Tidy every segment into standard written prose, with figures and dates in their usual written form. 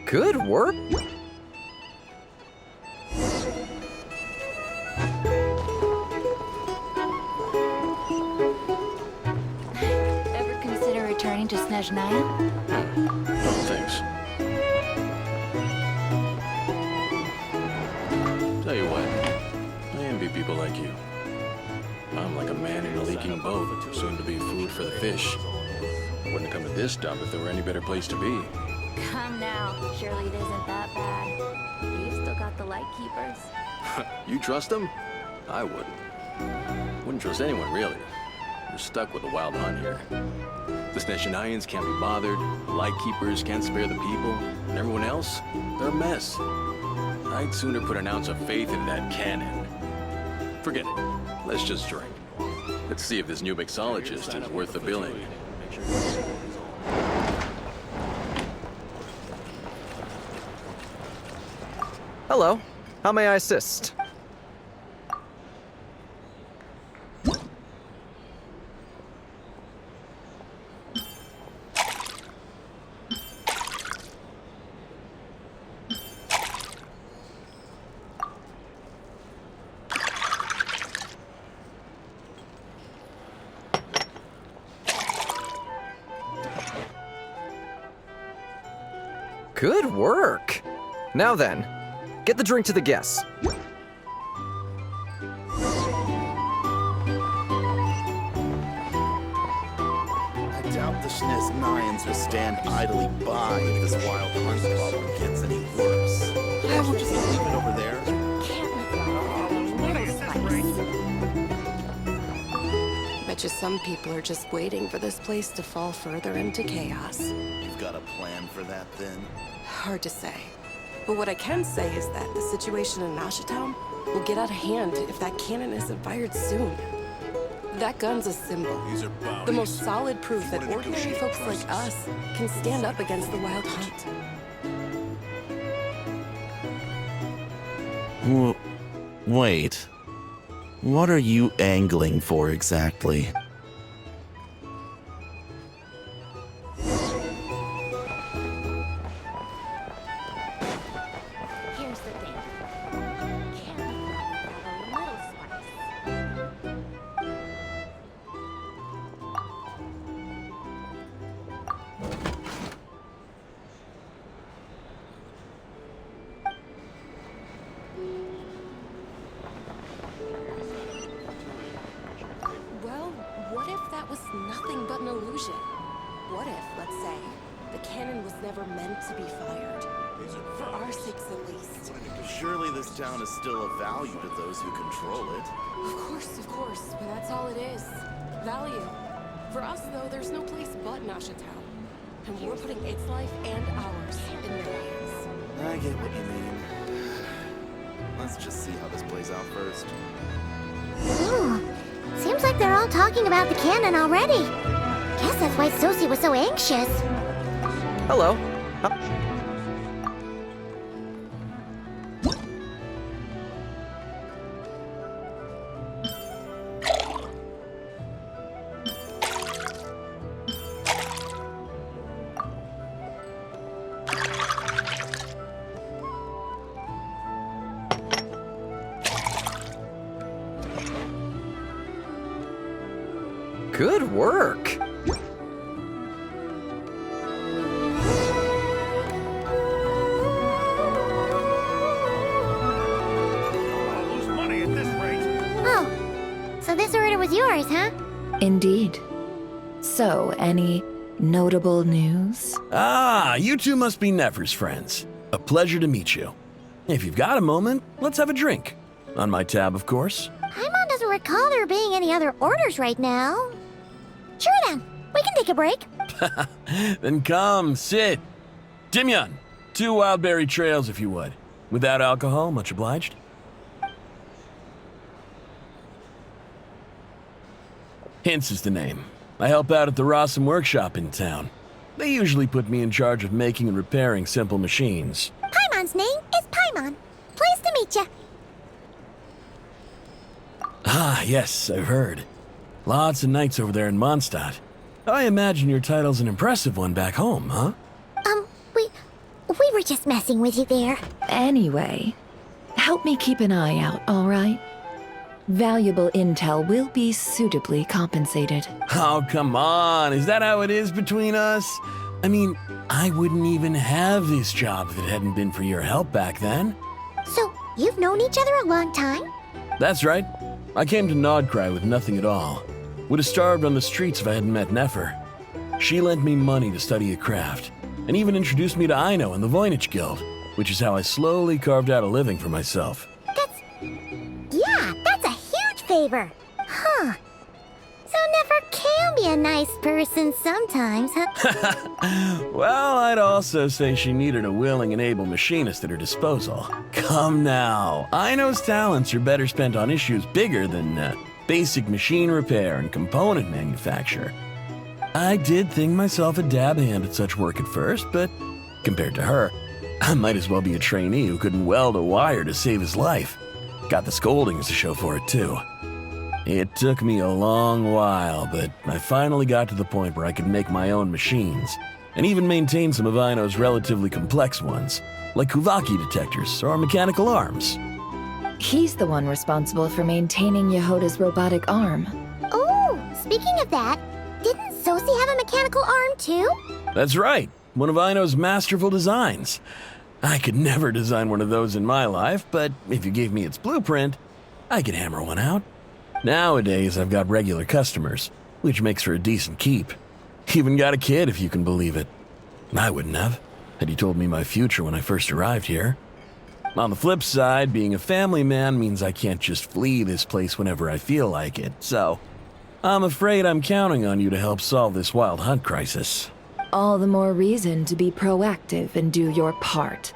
Good work. Ever consider returning to Snezhnaya? No thanks. Tell you what, I envy people like you. I'm like a man in a leaking boat, soon to be food for the fish. Wouldn't have come to this dump if there were any better place to be. Come now, surely it isn't that bad. You've still got the light keepers. You trust them? I wouldn't. Wouldn't trust anyone, really. We're stuck with a wild hunt here. The Snezhnayans can't be bothered, the Lightkeepers can't spare the people, and everyone else, they're a mess. I'd sooner put an ounce of faith in that cannon. Forget it. Let's just drink. Let's see if this new mixologist is worth the billing. Hello. How may I assist? Good work. Now then, get the drink to the guests. I doubt the Snezhnayans will stand idly by if this wild hunt problem gets any worse. I will just leave it over there. Bet you some people are just waiting for this place to fall further into chaos. You've got a plan for that, then? Hard to say. But what I can say is that the situation in Nashatown will get out of hand if that cannon isn't fired soon. That gun's a symbol. The most solid proof that ordinary folks like us can stand up against the wild hunt. Wait. What are you angling for exactly? Here's the thing. Can't have a little spice. Well, what if that was nothing but an illusion? What if, let's say, the cannon was never meant to be fired? For our sakes at least. Surely this town is still of value to those who control it. Of course, but that's all it is. Value. For us, though, there's no place but Nashatown. And we're putting its life and ours in their hands. I get what you mean. Let's just see how this plays out first. Ooh, seems like they're all talking about the cannon already. Guess that's why Sosie was so anxious. Hello. Good work. Oh, so this order was yours, huh? Indeed. So, any notable news? Ah, you two must be Nefer's friends. A pleasure to meet you. If you've got a moment, let's have a drink. On my tab, of course. Paimon doesn't recall there being any other orders right now. Sure then, we can take a break. Then come, sit. Dimyon, 2 wildberry trails if you would. Without alcohol, much obliged. Hints is the name. I help out at the Rossum workshop in town. They usually put me in charge of making and repairing simple machines. Paimon's name is Paimon. Pleased to meet you. Ah, yes, I've heard. Lots of knights over there in Mondstadt. I imagine your title's an impressive one back home, huh? We were just messing with you there. Anyway, help me keep an eye out, all right? Valuable intel will be suitably compensated. Oh, come on. Is that how it is between us? I mean, I wouldn't even have this job if it hadn't been for your help back then. So, you've known each other a long time? That's right. I came to Krai with nothing at all. Would have starved on the streets if I hadn't met Nefer. She lent me money to study a craft, and even introduced me to Aino and the Voynich Guild, which is how I slowly carved out a living for myself. That's a huge favor. Huh. So Nefer can be a nice person sometimes, huh? Well, I'd also say she needed a willing and able machinist at her disposal. Come now, Aino's talents are better spent on issues bigger than basic machine repair and component manufacture. I did think myself a dab hand at such work at first, but compared to her, I might as well be a trainee who couldn't weld a wire to save his life. Got the scoldings to show for it, too. It took me a long while, but I finally got to the point where I could make my own machines, and even maintain some of Aino's relatively complex ones, like Kuvaki detectors or mechanical arms. He's the one responsible for maintaining Yehoda's robotic arm. Oh, speaking of that, didn't Sosi have a mechanical arm too? That's right, one of Aino's masterful designs. I could never design one of those in my life, but if you gave me its blueprint, I could hammer one out. Nowadays, I've got regular customers, which makes for a decent keep. Even got a kid, if you can believe it. I wouldn't have, had he told me my future when I first arrived here. On the flip side, being a family man means I can't just flee this place whenever I feel like it, so I'm afraid I'm counting on you to help solve this wild hunt crisis. All the more reason to be proactive and do your part.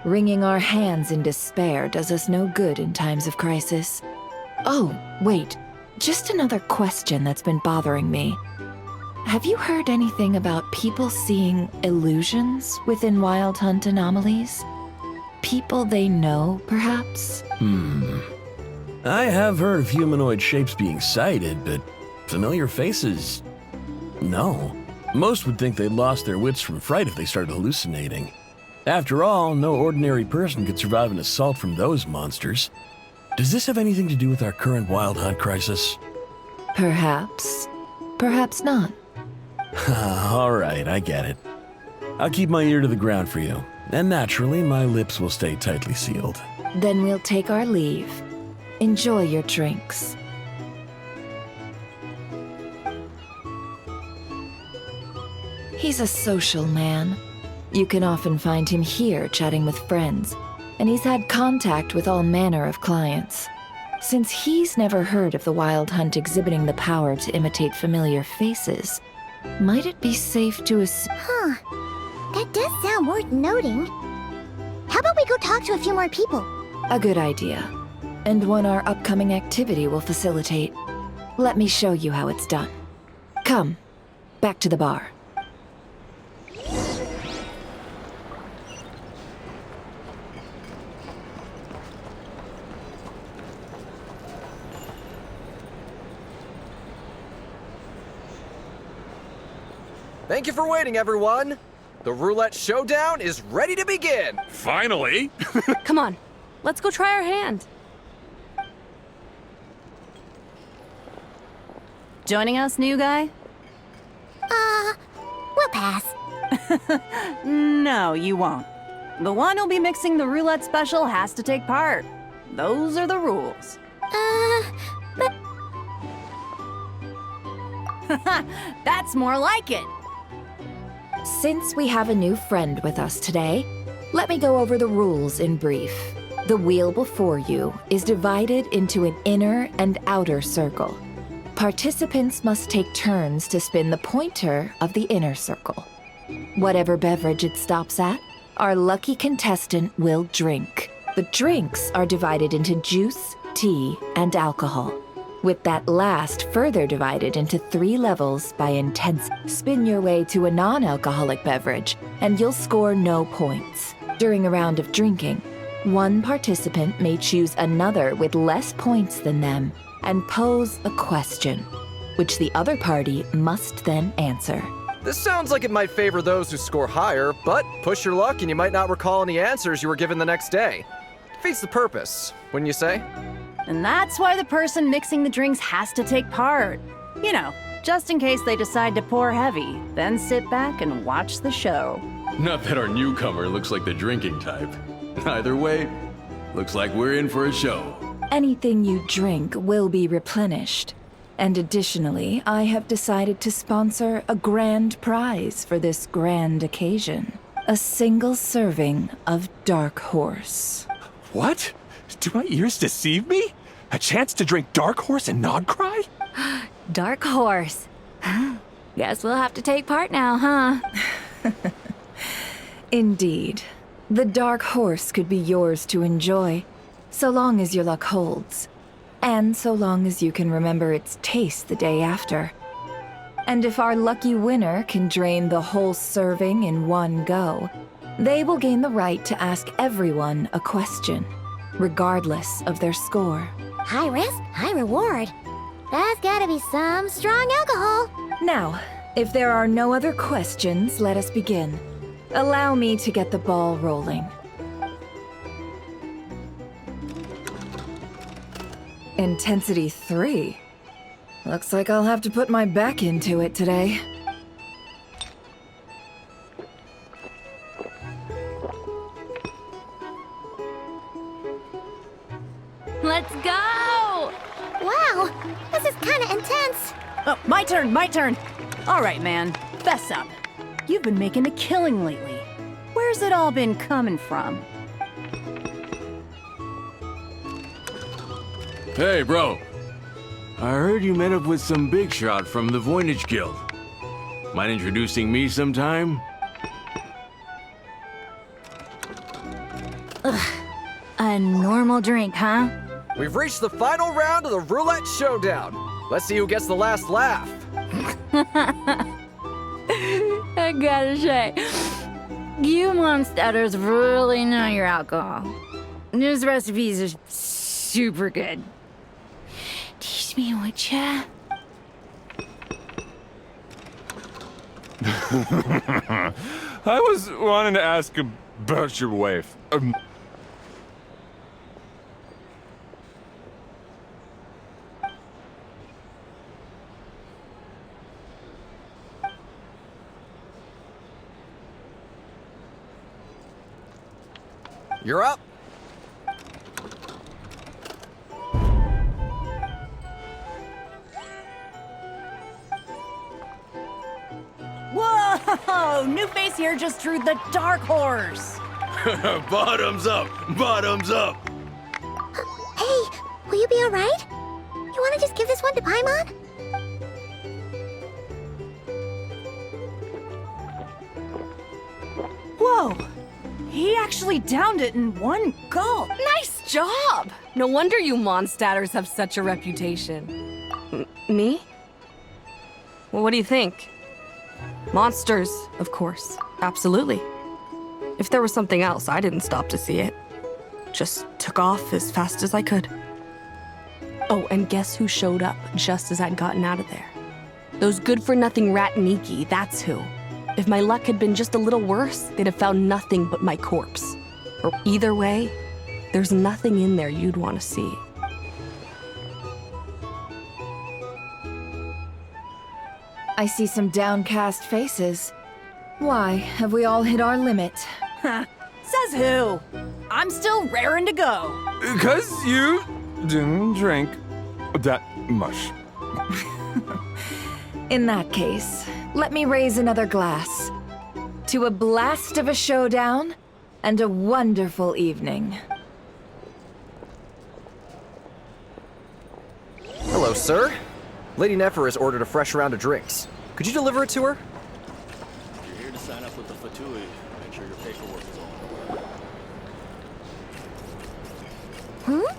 Wringing our hands in despair does us no good in times of crisis. Oh, wait. Just another question that's been bothering me. Have you heard anything about people seeing illusions within Wild Hunt anomalies? People they know, perhaps? I have heard of humanoid shapes being sighted, but familiar faces? No. Most would think they'd lost their wits from fright if they started hallucinating. After all, no ordinary person could survive an assault from those monsters. Does this have anything to do with our current Wild Hunt crisis? Perhaps. Perhaps not. All right, I get it. I'll keep my ear to the ground for you, and naturally, my lips will stay tightly sealed. Then we'll take our leave. Enjoy your drinks. He's a social man. You can often find him here chatting with friends, and he's had contact with all manner of clients. Since he's never heard of the Wild Hunt exhibiting the power to imitate familiar faces, might it be safe to assume... Huh. That does sound worth noting. How about we go talk to a few more people? A good idea, and one our upcoming activity will facilitate. Let me show you how it's done. Come, back to the bar. Thank you for waiting, everyone. The roulette showdown is ready to begin. Finally! Come on, let's go try our hand. Joining us, new guy? We'll pass. No, you won't. The one who'll be mixing the roulette special has to take part. Those are the rules. But That's more like it. Since we have a new friend with us today, let me go over the rules in brief. The wheel before you is divided into an inner and outer circle. Participants must take turns to spin the pointer of the inner circle. Whatever beverage it stops at, our lucky contestant will drink. The drinks are divided into juice, tea, and alcohol, with that last further divided into 3 levels by intensity. Spin your way to a non-alcoholic beverage, and you'll score no points. During a round of drinking, One participant may choose another with less points than them and pose a question, which the other party must then answer. This sounds like it might favor those who score higher, but push your luck and you might not recall any answers you were given the next day. Defeats the purpose, wouldn't you say? And that's why the person mixing the drinks has to take part. You know, just in case they decide to pour heavy, then sit back and watch the show. Not that our newcomer looks like the drinking type. Either way, looks like we're in for a show. Anything you drink will be replenished. And additionally, I have decided to sponsor a grand prize for this grand occasion. A single serving of Dark Horse. What? Do my ears deceive me? A chance to drink Dark Horse and not cry? Dark Horse. Guess we'll have to take part now, huh? Indeed. The Dark Horse could be yours to enjoy, so long as your luck holds. And so long as you can remember its taste the day after. And if our lucky winner can drain the whole serving in one go, they will gain the right to ask everyone a question, regardless of their score. High risk, high reward. That's gotta be some strong alcohol. Now, if there are no other questions, let us begin. Allow me to get the ball rolling. Intensity 3. Looks like I'll have to put my back into it today. Let's go! Wow, this is kinda intense. Oh, my turn, my turn. All right, man, fess up. You've been making a killing lately. Where's it all been coming from? Hey, bro. I heard you met up with some big shot from the Voynich Guild. Mind introducing me sometime? A normal drink, huh? We've reached the final round of the roulette showdown. Let's see who gets the last laugh. I gotta say, you monsters really know your alcohol. These recipes are super good. Teach me, would ya? I was wanting to ask about your wife. You're up. Whoa! New face here just drew the Dark Horse. Bottoms up! Bottoms up! Hey, will you be alright? You wanna just give this one to Paimon? Whoa! He actually downed it in one gulp. Nice job! No wonder you Mondstadters have such a reputation. Me? Well, what do you think? Monsters, of course. Absolutely. If there was something else, I didn't stop to see it. Just took off as fast as I could. Oh, and guess who showed up just as I'd gotten out of there? Those good-for-nothing rat Niki, that's who. If my luck had been just a little worse, they'd have found nothing but my corpse. Or either way, there's nothing in there you'd want to see. I see some downcast faces. Why, have we all hit our limit? Says who? I'm still raring to go. 'Cause you didn't drink that much. In that case, let me raise another glass. To a blast of a showdown and a wonderful evening. Hello, sir. Lady Nefer has ordered a fresh round of drinks. Could you deliver it to her? You're here to sign up with the Fatui. Make sure your paperwork is all in order.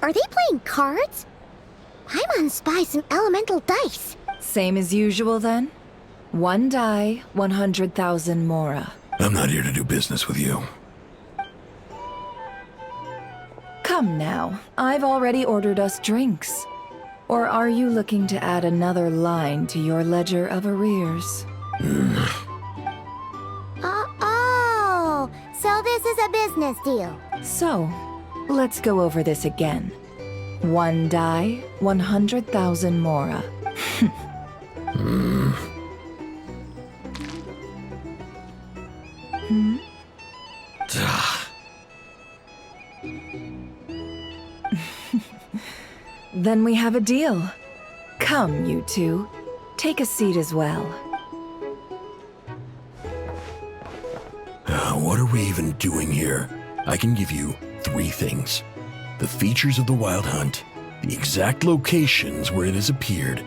Are they playing cards? Paimon spies some elemental dice. Same as usual then? One die, 100,000 mora. I'm not here to do business with you. Come now, I've already ordered us drinks. Or are you looking to add another line to your ledger of arrears? Oh, so this is a business deal. So, let's go over this again. 1 die, 100,000 mora. Then we have a deal. Come, you two. Take a seat as well. What are we even doing here? I can give you 3 things. The features of the Wild Hunt, the exact locations where it has appeared,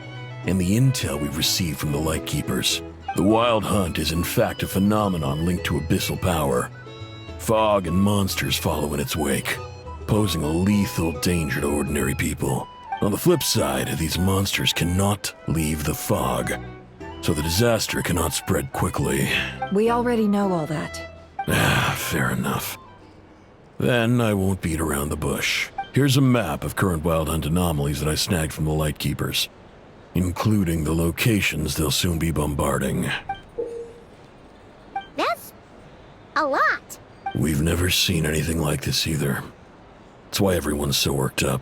and the intel we've received from the Lightkeepers. The Wild Hunt is in fact a phenomenon linked to abyssal power. Fog and monsters follow in its wake, posing a lethal danger to ordinary people. On the flip side, these monsters cannot leave the fog, so the disaster cannot spread quickly. We already know all that. Fair enough. Then I won't beat around the bush. Here's a map of current Wild Hunt anomalies that I snagged from the Lightkeepers, including the locations they'll soon be bombarding. That's a lot. We've never seen anything like this either. That's why everyone's so worked up.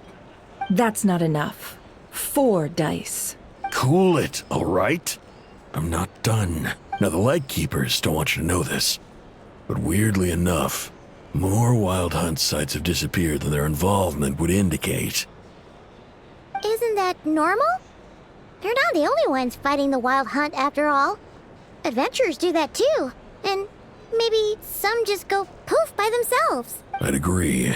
That's not enough. 4 dice. Cool it, all right? I'm not done. Now, the Lightkeepers don't want you to know this, but weirdly enough, more Wild Hunt sites have disappeared than their involvement would indicate. Isn't that normal? They're not the only ones fighting the Wild Hunt after all. Adventurers do that too. And maybe some just go poof by themselves. I'd agree.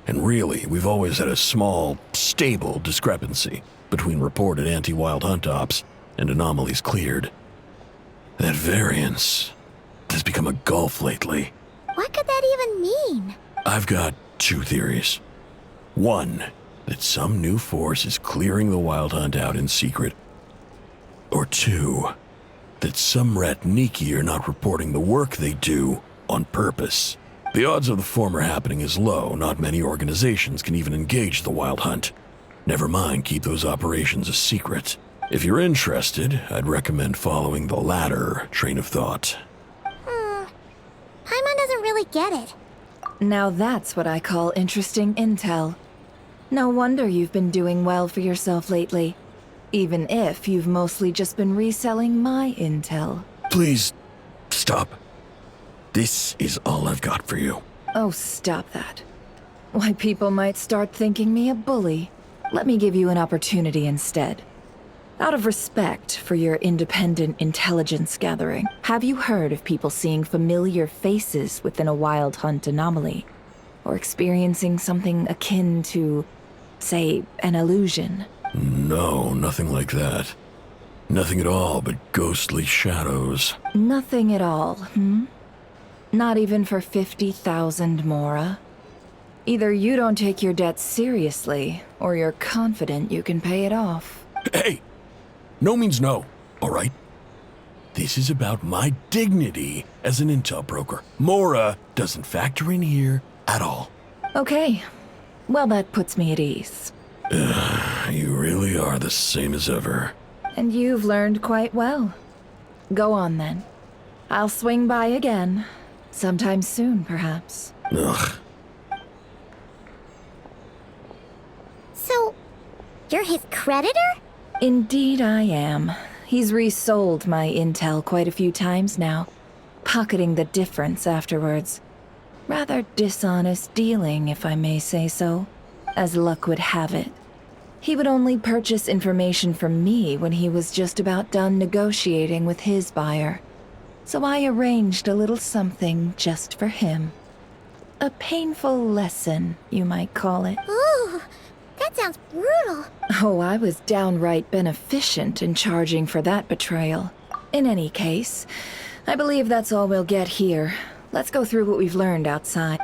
And really, we've always had a small, stable discrepancy between reported anti-Wild Hunt ops and anomalies cleared. That variance has become a gulf lately. What could that even mean? I've got 2 theories. 1, that some new force is clearing the Wild Hunt out in secret. Or 2, that some Ratniki are not reporting the work they do on purpose. The odds of the former happening is low. Not many organizations can even engage the Wild Hunt. Never mind keep those operations a secret. If you're interested, I'd recommend following the latter train of thought. Paimon doesn't really get it. Now that's what I call interesting intel. No wonder you've been doing well for yourself lately. Even if you've mostly just been reselling my intel. Please, stop. This is all I've got for you. Oh, stop that. Why, people might start thinking me a bully. Let me give you an opportunity instead. Out of respect for your independent intelligence gathering, have you heard of people seeing familiar faces within a Wild Hunt anomaly? Or experiencing something akin to, say, an illusion? No, nothing like that. Nothing at all but ghostly shadows. Nothing at all, Not even for 50,000 mora? Either you don't take your debts seriously, or you're confident you can pay it off. Hey! No means no, all right? This is about my dignity as an intel broker. Mora doesn't factor in here at all. Okay. Well, that puts me at ease. You really are the same as ever. And you've learned quite well. Go on, then. I'll swing by again. Sometime soon, perhaps. Ugh. So, you're his creditor? Indeed I am. He's resold my intel quite a few times now, pocketing the difference afterwards. Rather dishonest dealing, if I may say so. As luck would have it, he would only purchase information from me when he was just about done negotiating with his buyer. So I arranged a little something just for him. A painful lesson, you might call it. Ooh, that sounds brutal. Oh, I was downright beneficent in charging for that betrayal. In any case, I believe that's all we'll get here. Let's go through what we've learned outside.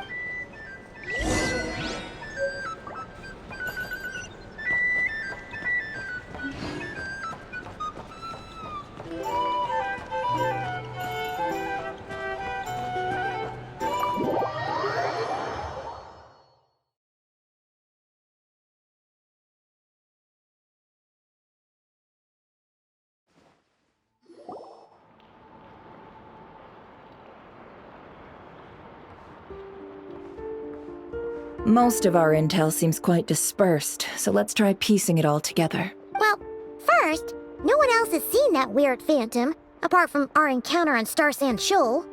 Most of our intel seems quite dispersed, so let's try piecing it all together. Well, first, no one else has seen that weird phantom, apart from our encounter on Star Sand Shoal.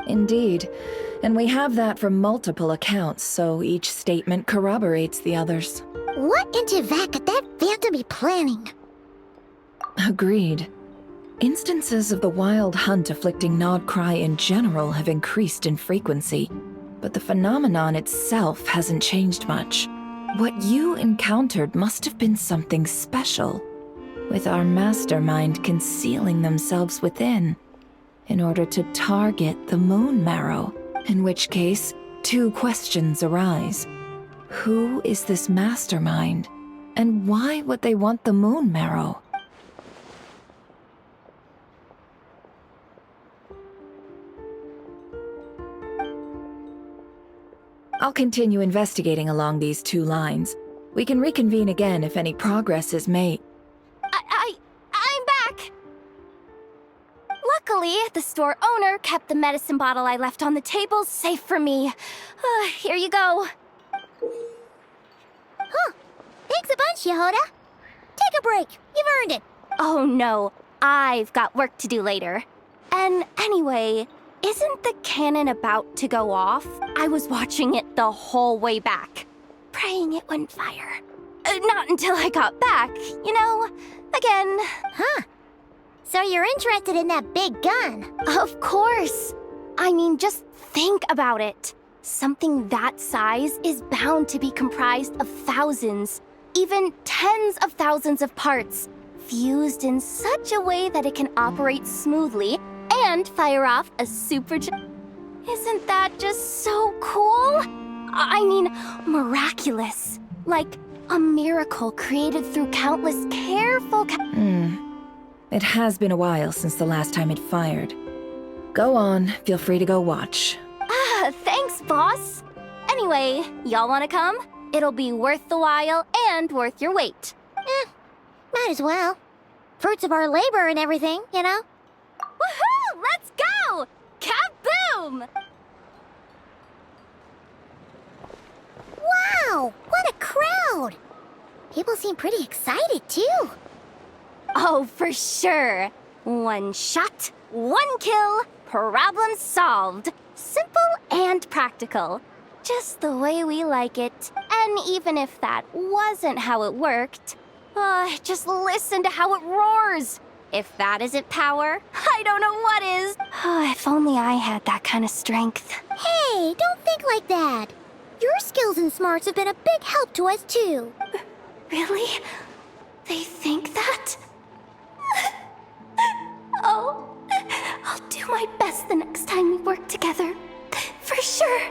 Indeed. And we have that from multiple accounts, so each statement corroborates the others. What in Teyvat could that phantom be planning? Agreed. Instances of the wild hunt afflicting Nod Krai in general have increased in frequency, but the phenomenon itself hasn't changed much. What you encountered must have been something special, with our mastermind concealing themselves within, in order to target the Moon Marrow, in which case, two questions arise. Who is this mastermind, and why would they want the Moon Marrow? I'll continue investigating along these two lines. We can reconvene again if any progress is made. I'm back! Luckily, the store owner kept the medicine bottle I left on the table safe for me. Here you go. Huh. Thanks a bunch, Yehoda. Take a break. You've earned it. Oh no, I've got work to do later. And anyway, isn't the cannon about to go off? I was watching it the whole way back, praying it wouldn't fire. Not until I got back, you know? Again. Huh. So you're interested in that big gun? Of course. I mean, just think about it. Something that size is bound to be comprised of thousands, even tens of thousands of parts, fused in such a way that it can operate smoothly and fire off a Isn't that just so cool? I mean, miraculous. Like a miracle created through countless careful It has been a while since the last time it fired. Go on, feel free to go watch. Thanks, boss. Anyway, y'all wanna come? It'll be worth the while and worth your wait. Might as well. Fruits of our labor and everything, you know? Woohoo! Let's go! Kaboom! Wow! What a crowd! People seem pretty excited, too. Oh, for sure. One shot, one kill, problem solved. Simple and practical. Just the way we like it. And even if that wasn't how it worked, just listen to how it roars. If that isn't power, I don't know what is. If only I had that kind of strength. Hey, don't think like that. Your skills and smarts have been a big help to us, too. Really? They think that? Oh, I'll do my best the next time we work together. For sure.